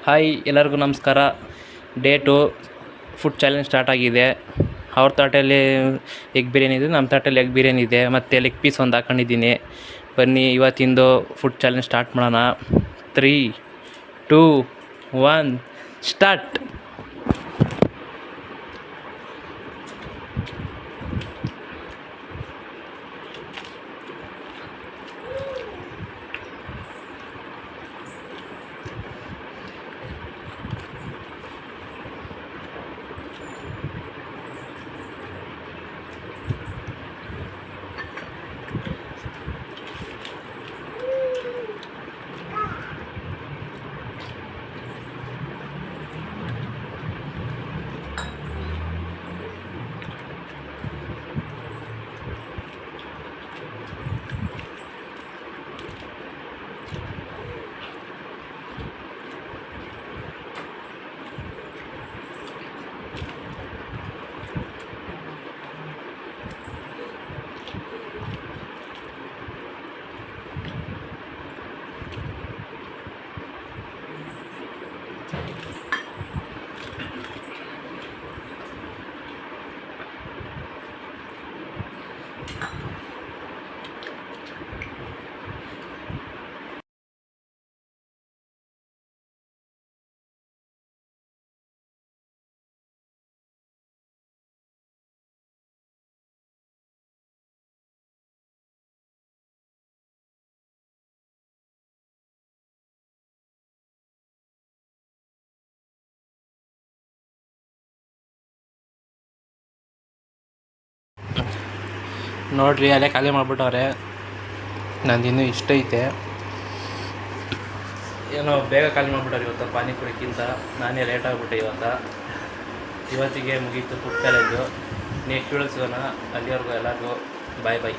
Hi ಎಲ್ಲರಿಗೂ ನಮಸ್ಕಾರ. Day 2 food challenge start ಆಗಿದೆ. ಅವ್ರ ತಟ್ಟೆಯಲ್ಲಿ ಎಗ್ ಬಿರಿಯಾನಿ ಇದೆ, ನಮ್ಮ ತಟ್ಟೆಯಲ್ಲಿ ಎಗ್ ಬಿರಿಯಾನಿ ಇದೆ, ಮತ್ತು ಲೆಗ್ ಪೀಸ್ ಒಂದು ಹಾಕೊಂಡಿದ್ದೀನಿ. ಬನ್ನಿ ಇವತ್ತಿಂದು ಫುಡ್ ಚಾಲೆಂಜ್ ಸ್ಟಾರ್ಟ್ ಮಾಡೋಣ. 3, 2, 1 ಸ್ಟಾರ್ಟ್. ನೋಡ್ರಿ, ಅಲ್ಲೇ ಖಾಲಿ ಮಾಡಿಬಿಟ್ಟವ್ರೆ. ನಂದಿನ್ನೂ ಇಷ್ಟ ಐತೆ. ಏನೋ ಬೇಗ ಖಾಲಿ ಮಾಡಿಬಿಟ್ಟವ್ರೆ ಇವತ್ತು ಪಾನಿಪುರಿಕ್ಕಿಂತ. ನಾನೇ ಲೇಟ್ ಆಗಿಬಿಟ್ಟೆ ಇವತ್ತಿಗೆ ಮುಗೀತು ಫುಡ್ ಚಾಲೆಂಜು. ನೆಕ್ಸ್ಟ್ ವಿಡಿಯೋ ಸಿಗೋಣ. ಅಲ್ಲಿವರೆಗೂ ಎಲ್ಲರಿಗೂ ಬಾಯ್ ಬಾಯ್.